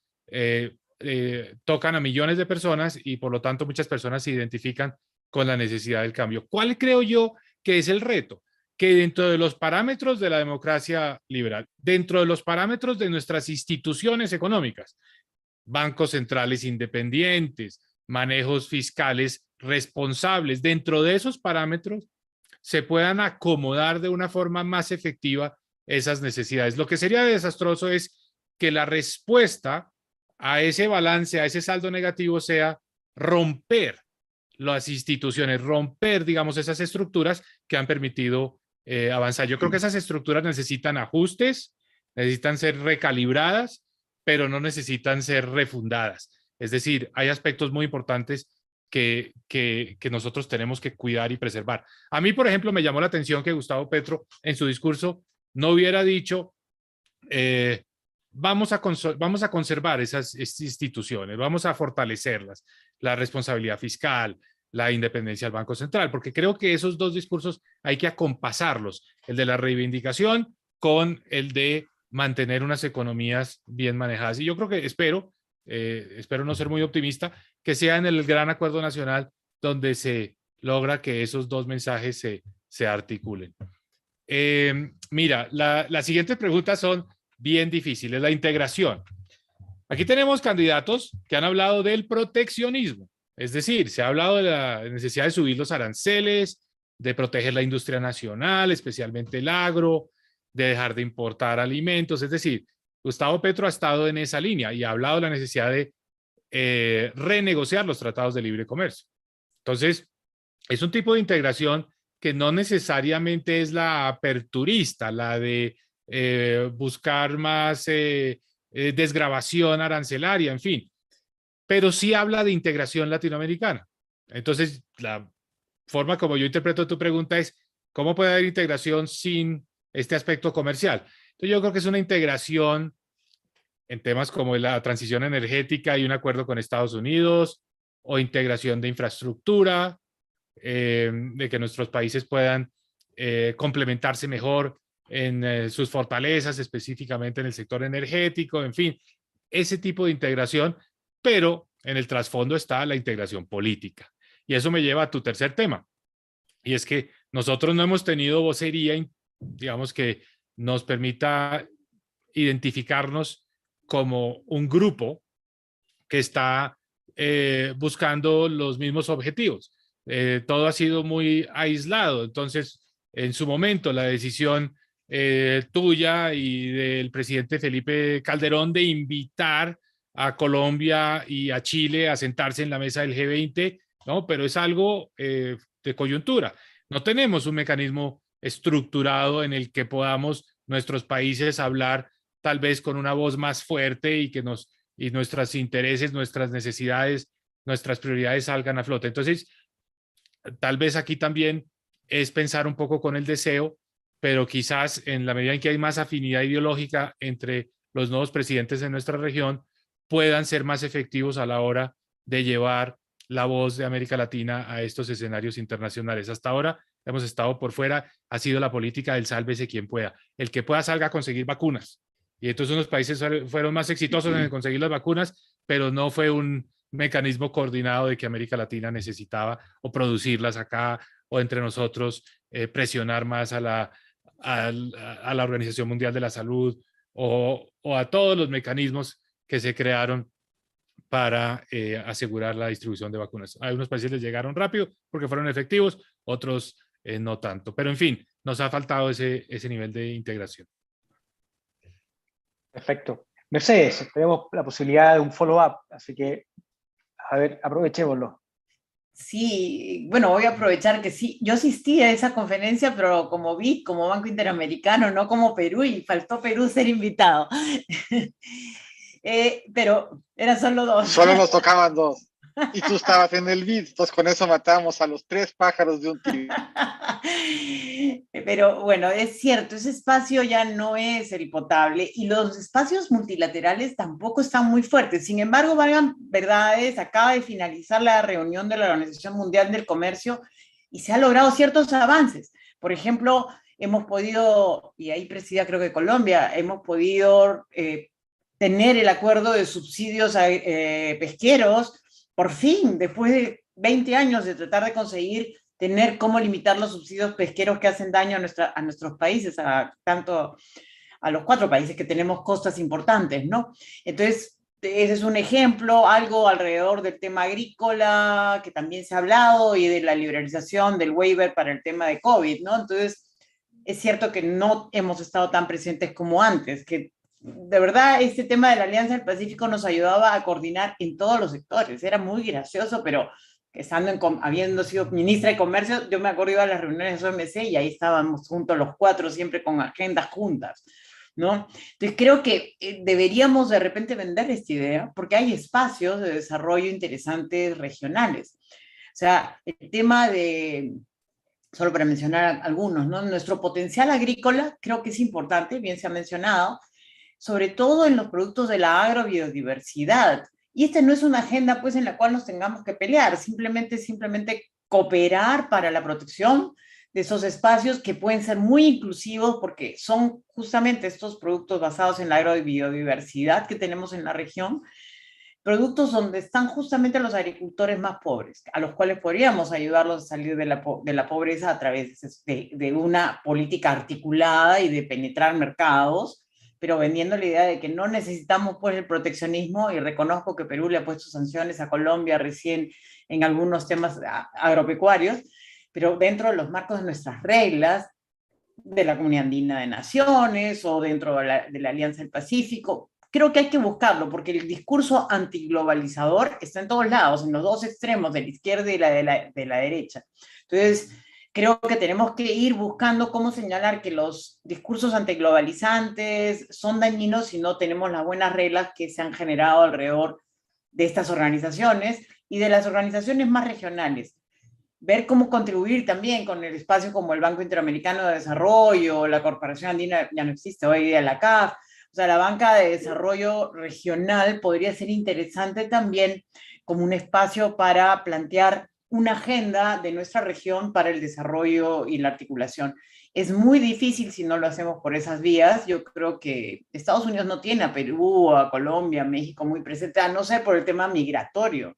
tocan a millones de personas y por lo tanto muchas personas se identifican con la necesidad del cambio. ¿Cuál creo yo que es el reto? Que dentro de los parámetros de la democracia liberal, dentro de los parámetros de nuestras instituciones económicas, bancos centrales independientes, manejos fiscales responsables, dentro de esos parámetros se puedan acomodar de una forma más efectiva esas necesidades. Lo que sería desastroso es que la respuesta a ese balance, a ese saldo negativo, sea romper las instituciones, romper, digamos, esas estructuras que han permitido avanzar. Yo creo que esas estructuras necesitan ajustes, necesitan ser recalibradas, pero no necesitan ser refundadas. Es decir, hay aspectos muy importantes que nosotros tenemos que cuidar y preservar. A mí, por ejemplo, me llamó la atención que Gustavo Petro en su discurso no hubiera dicho vamos a conservar esas instituciones, vamos a fortalecerlas, la responsabilidad fiscal, la independencia del Banco Central, porque creo que esos dos discursos hay que acompasarlos, el de la reivindicación con el de mantener unas economías bien manejadas. Y yo creo que espero no ser muy optimista, que sea en el gran acuerdo nacional donde se logra que esos dos mensajes se articulen. Mira, las siguientes preguntas son bien difíciles. La integración. Aquí tenemos candidatos que han hablado del proteccionismo, es decir, se ha hablado de la necesidad de subir los aranceles, de proteger la industria nacional, especialmente el agro, de dejar de importar alimentos, es decir, Gustavo Petro ha estado en esa línea y ha hablado de la necesidad de renegociar los tratados de libre comercio. Entonces, es un tipo de integración que no necesariamente es la aperturista, la de buscar más desgravación arancelaria, en fin, pero sí habla de integración latinoamericana. Entonces, la forma como yo interpreto tu pregunta es, ¿cómo puede haber integración sin este aspecto comercial? Entonces, yo creo que es una integración en temas como la transición energética y un acuerdo con Estados Unidos, o integración de infraestructura, de que nuestros países puedan complementarse mejor en sus fortalezas, específicamente en el sector energético, en fin, ese tipo de integración, pero en el trasfondo está la integración política. Y eso me lleva a tu tercer tema, y es que nosotros no hemos tenido vocería, digamos, que nos permita identificarnos como un grupo que está buscando los mismos objetivos. Todo ha sido muy aislado. Entonces, en su momento, la decisión tuya y del presidente Felipe Calderón de invitar a Colombia y a Chile a sentarse en la mesa del G20, ¿no? Pero es algo de coyuntura. No tenemos un mecanismo estructurado en el que podamos nuestros países hablar tal vez con una voz más fuerte y que nuestros intereses, nuestras necesidades, nuestras prioridades salgan a flote. Entonces, tal vez aquí también es pensar un poco con el deseo, pero quizás en la medida en que hay más afinidad ideológica entre los nuevos presidentes de nuestra región, puedan ser más efectivos a la hora de llevar la voz de América Latina a estos escenarios internacionales. Hasta ahora hemos estado por fuera, ha sido la política del sálvese quien pueda. El que pueda salga a conseguir vacunas. Y entonces unos países fueron más exitosos en conseguir las vacunas, pero no fue un mecanismo coordinado de que América Latina necesitaba, o producirlas acá, o entre nosotros presionar más a la Organización Mundial de la Salud, o a todos los mecanismos que se crearon para asegurar la distribución de vacunas. A algunos países les llegaron rápido porque fueron efectivos, otros no tanto. Pero en fin, nos ha faltado ese nivel de integración. Perfecto. Mercedes, tenemos la posibilidad de un follow-up, así que, a ver, aprovechémoslo. Sí, bueno, voy a aprovechar que sí, yo asistí a esa conferencia, pero como BID, como Banco Interamericano, no como Perú, y faltó Perú ser invitado. Pero eran solo dos. Solo nos tocaban dos. Y tú estabas en el BID, entonces con eso matamos a los 3 pájaros de un tiro. Pero bueno, es cierto, ese espacio ya no es el potable y los espacios multilaterales tampoco están muy fuertes. Sin embargo, valgan verdades, acaba de finalizar la reunión de la Organización Mundial del Comercio y se han logrado ciertos avances. Por ejemplo, hemos podido, y ahí presida creo que Colombia, hemos podido tener el acuerdo de subsidios pesqueros, por fin, después de 20 años de tratar de conseguir tener cómo limitar los subsidios pesqueros que hacen daño a nuestros países, tanto a los 4 países que tenemos costas importantes, ¿no? Entonces, ese es un ejemplo, algo alrededor del tema agrícola, que también se ha hablado, y de la liberalización del waiver para el tema de COVID, ¿no? Entonces, es cierto que no hemos estado tan presentes como antes, que de verdad este tema de la Alianza del Pacífico nos ayudaba a coordinar en todos los sectores. Era muy gracioso, pero habiendo sido ministra de Comercio, yo me acuerdo iba a las reuniones de OMC y ahí estábamos juntos los 4, siempre con agendas juntas, ¿no? Entonces creo que deberíamos de repente vender esta idea, porque hay espacios de desarrollo interesantes regionales. O sea, el tema de, solo para mencionar algunos, ¿no? Nuestro potencial agrícola creo que es importante, bien se ha mencionado, sobre todo en los productos de la agrobiodiversidad. Y esta no es una agenda pues en la cual nos tengamos que pelear, simplemente cooperar para la protección de esos espacios que pueden ser muy inclusivos porque son justamente estos productos basados en la agrobiodiversidad que tenemos en la región, productos donde están justamente los agricultores más pobres, a los cuales podríamos ayudarlos a salir de la pobreza a través de una política articulada y de penetrar mercados, pero vendiendo la idea de que no necesitamos pues el proteccionismo, y reconozco que Perú le ha puesto sanciones a Colombia recién en algunos temas agropecuarios, pero dentro de los marcos de nuestras reglas, de la Comunidad Andina de Naciones o dentro de la Alianza del Pacífico. Creo que hay que buscarlo, porque el discurso antiglobalizador está en todos lados, en los dos extremos, de la izquierda y de la derecha. Entonces, creo que tenemos que ir buscando cómo señalar que los discursos antiglobalizantes son dañinos si no tenemos las buenas reglas que se han generado alrededor de estas organizaciones y de las organizaciones más regionales. Ver cómo contribuir también con el espacio como el Banco Interamericano de Desarrollo, la Corporación Andina, ya no existe hoy día la CAF, o sea, la banca de desarrollo regional podría ser interesante también como un espacio para plantear una agenda de nuestra región para el desarrollo y la articulación. Es muy difícil si no lo hacemos por esas vías. Yo creo que Estados Unidos no tiene a Perú, a Colombia, a México muy presente, a no ser por el tema migratorio.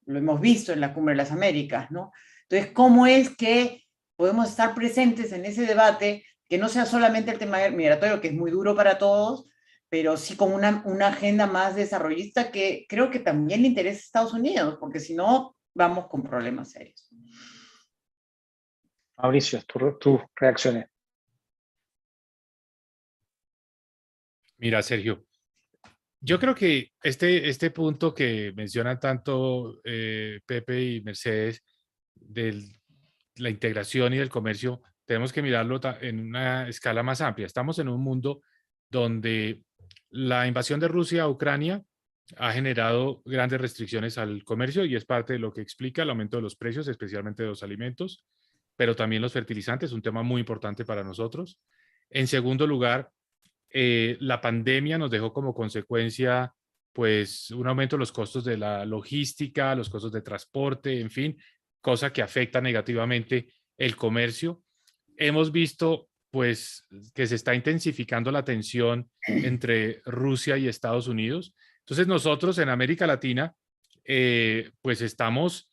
Lo hemos visto en la Cumbre de las Américas, ¿no? Entonces, ¿cómo es que podemos estar presentes en ese debate, que no sea solamente el tema migratorio, que es muy duro para todos, pero sí con una agenda más desarrollista que creo que también le interesa a Estados Unidos, porque si no, vamos con problemas serios. Mauricio, tus reacciones. Mira, Sergio, yo creo que este punto que mencionan tanto Pepe y Mercedes, de la integración y del comercio, tenemos que mirarlo en una escala más amplia. Estamos en un mundo donde la invasión de Rusia a Ucrania ha generado grandes restricciones al comercio y es parte de lo que explica el aumento de los precios, especialmente de los alimentos, pero también los fertilizantes, un tema muy importante para nosotros. En segundo lugar, la pandemia nos dejó como consecuencia pues un aumento de los costos de la logística, los costos de transporte, en fin, cosa que afecta negativamente el comercio. Hemos visto pues que se está intensificando la tensión entre Rusia y Estados Unidos. Entonces nosotros en América Latina pues estamos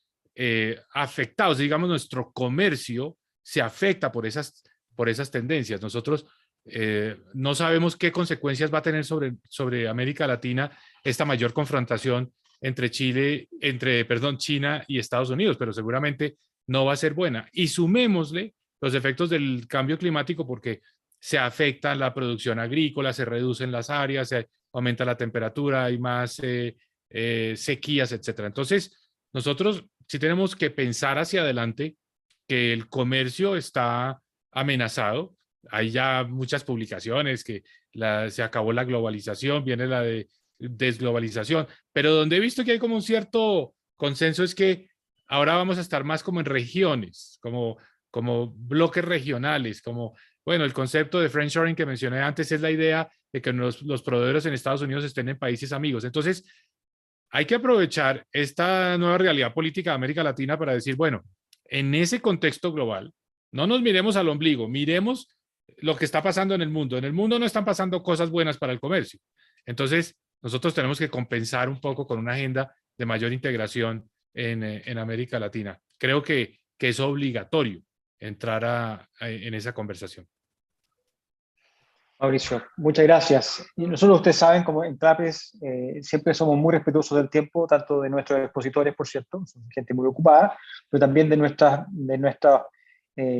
afectados, digamos, nuestro comercio se afecta por esas tendencias. Nosotros no sabemos qué consecuencias va a tener sobre América Latina esta mayor confrontación entre China y Estados Unidos, pero seguramente no va a ser buena. Y sumémosle los efectos del cambio climático porque se afecta la producción agrícola, se reducen las áreas, se aumenta la temperatura, hay más sequías, etc. Entonces, nosotros sí tenemos que pensar hacia adelante que el comercio está amenazado. Hay ya muchas publicaciones que se acabó la globalización, viene la desglobalización, pero donde he visto que hay como consenso es que ahora vamos a estar más como en regiones, como bloques regionales, como, bueno, el concepto de friendshoring que mencioné antes es la idea de que los proveedores en Estados Unidos estén en países amigos. Entonces, hay que aprovechar esta nueva realidad política de América Latina para decir, bueno, en ese contexto global, no nos miremos al ombligo, miremos lo que está pasando en el mundo. En el mundo no están pasando cosas buenas para el comercio. Entonces, nosotros tenemos que compensar un poco con una agenda de mayor integración en América Latina. Creo que es obligatorio entrar en esa conversación. Mauricio, muchas gracias. Y nosotros, ustedes saben, como en Trapez, siempre somos muy respetuosos del tiempo, tanto de nuestros expositores, por cierto, son gente muy ocupada, pero también de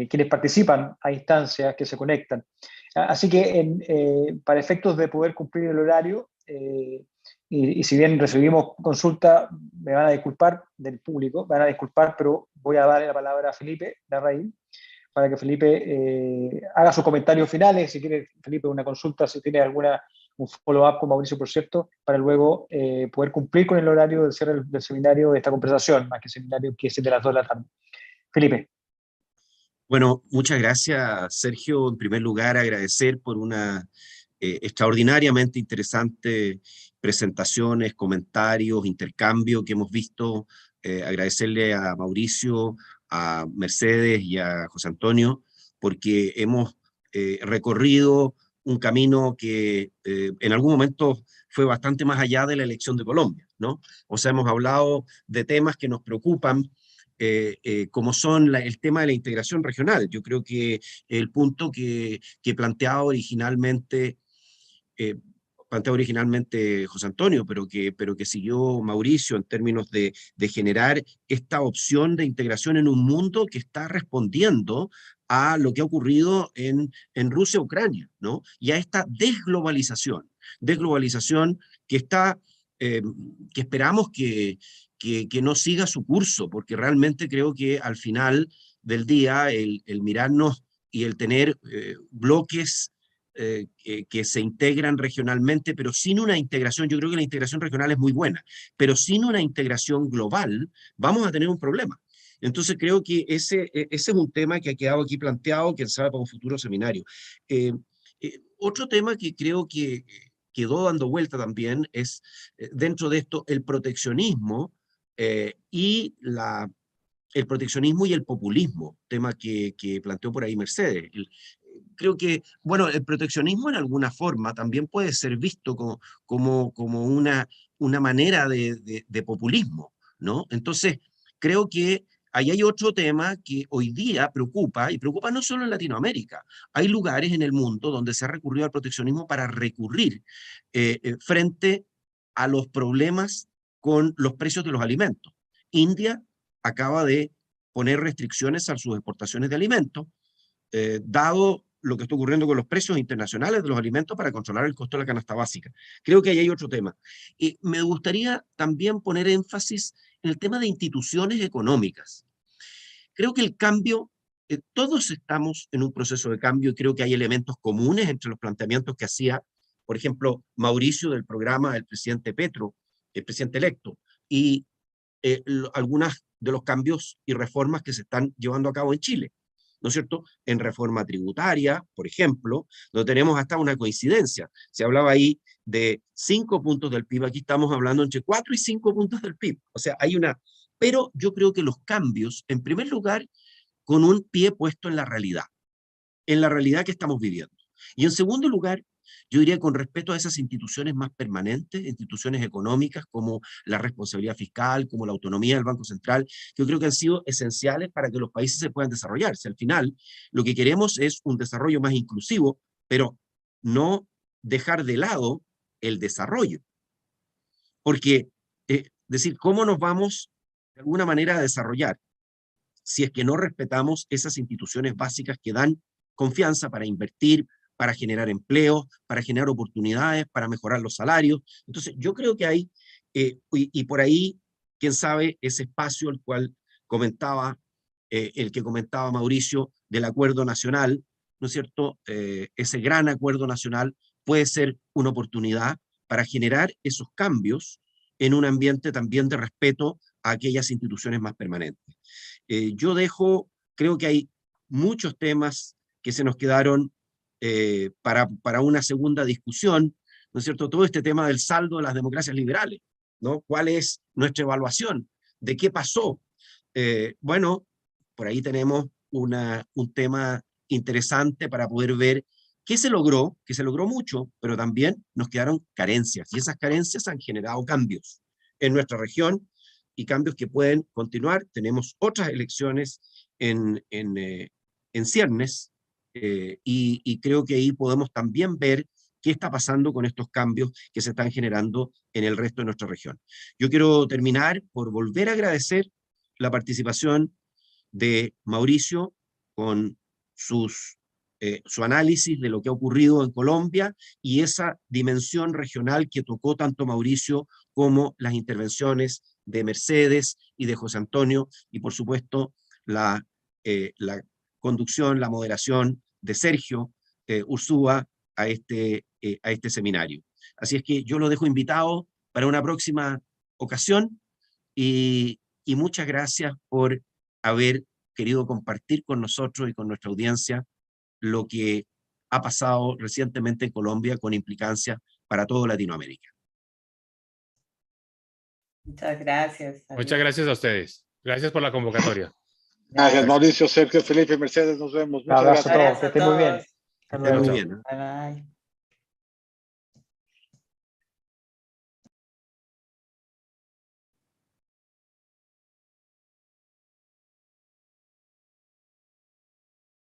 quienes participan a instancias que se conectan. Así que para efectos de poder cumplir el horario, y si bien recibimos consulta, me van a disculpar del público, me van a disculpar, pero voy a darle la palabra a Felipe Larraín, para que Felipe haga sus comentarios finales, si quiere, Felipe, una consulta, si tiene un follow-up con Mauricio, por cierto, para luego poder cumplir con el horario del cierre del seminario de esta conversación, más que seminario que es de las 2 de la tarde. Felipe. Bueno, muchas gracias, Sergio. En primer lugar, agradecer por una extraordinariamente interesante presentaciones, comentarios, intercambio que hemos visto. Agradecerle a Mauricio, a Mercedes y a José Antonio, porque hemos recorrido un camino que en algún momento fue bastante más allá de la elección de Colombia, ¿no? O sea, hemos hablado de temas que nos preocupan, como son el tema de la integración regional. Yo creo que el punto que planteaba originalmente José Antonio, pero que siguió Mauricio en términos de generar esta opción de integración en un mundo que está respondiendo a lo que ha ocurrido en Rusia-Ucrania, ¿no? Y a esta desglobalización que está, que esperamos que no siga su curso, porque realmente creo que al final del día el mirarnos y el tener bloques que se integran regionalmente, pero sin una integración, yo creo que la integración regional es muy buena, pero sin una integración global vamos a tener un problema. Entonces creo que ese es un tema que ha quedado aquí planteado, quién sabe, para un futuro seminario. Otro tema que creo que quedó dando vuelta también es, dentro de esto, el proteccionismo y el populismo, tema que planteó por ahí Mercedes. Creo que, bueno, el proteccionismo en alguna forma también puede ser visto como una manera de populismo, ¿no? Entonces, creo que ahí hay otro tema que hoy día preocupa, y preocupa no solo en Latinoamérica. Hay lugares en el mundo donde se ha recurrido al proteccionismo para recurrir frente a los problemas con los precios de los alimentos. India acaba de poner restricciones a sus exportaciones de alimentos, dado lo que está ocurriendo con los precios internacionales de los alimentos para controlar el costo de la canasta básica. Creo que ahí hay otro tema. Me gustaría también poner énfasis en el tema de instituciones económicas. Creo que el cambio, todos estamos en un proceso de cambio y creo que hay elementos comunes entre los planteamientos que hacía, por ejemplo, Mauricio del programa del presidente Petro, el presidente electo, y algunos de los cambios y reformas que se están llevando a cabo en Chile, ¿no es cierto? En reforma tributaria, por ejemplo, donde tenemos hasta una coincidencia. Se hablaba ahí de 5 puntos del PIB, aquí estamos hablando entre 4 y 5 puntos del PIB. O sea, hay una... Pero yo creo que los cambios, en primer lugar, con un pie puesto en la realidad que estamos viviendo. Y en segundo lugar, yo diría con respeto a esas instituciones más permanentes, instituciones económicas como la responsabilidad fiscal, como la autonomía del Banco Central, que yo creo que han sido esenciales para que los países se puedan desarrollarse. Al final, lo que queremos es un desarrollo más inclusivo, pero no dejar de lado el desarrollo. Porque, decir, ¿cómo nos vamos de alguna manera a desarrollar si es que no respetamos esas instituciones básicas que dan confianza para invertir, para generar empleo, para generar oportunidades, para mejorar los salarios? Entonces, yo creo que hay, y por ahí, quién sabe, ese espacio el cual comentaba, el que comentaba Mauricio, del acuerdo nacional, ¿no es cierto? Ese gran acuerdo nacional puede ser una oportunidad para generar esos cambios en un ambiente también de respeto a aquellas instituciones más permanentes. Yo creo que hay muchos temas que se nos quedaron para una segunda discusión, ¿no es cierto? Todo este tema del saldo de las democracias liberales, ¿no? ¿Cuál es nuestra evaluación? ¿De qué pasó? Bueno, por ahí tenemos un tema interesante para poder ver qué se logró, que se logró mucho, pero también nos quedaron carencias, y esas carencias han generado cambios en nuestra región, y cambios que pueden continuar. Tenemos otras elecciones en ciernes, y creo que ahí podemos también ver qué está pasando con estos cambios que se están generando en el resto de nuestra región. Yo quiero terminar por volver a agradecer la participación de Mauricio con su análisis de lo que ha ocurrido en Colombia y esa dimensión regional que tocó tanto Mauricio como las intervenciones de Mercedes y de José Antonio, y por supuesto la conducción, la moderación de Sergio Ursúa a este seminario. Así es que yo lo dejo invitado para una próxima ocasión, y muchas gracias por haber querido compartir con nosotros y con nuestra audiencia lo que ha pasado recientemente en Colombia con implicancias para toda Latinoamérica. Muchas gracias. Muchas gracias a ustedes. Gracias por la convocatoria. Gracias, Mauricio, Sergio, Felipe, Mercedes, nos vemos. Un Muchas abrazo gracias. a todos, que estén muy bien. Que estén muy bien, ¿no? Bye, bye.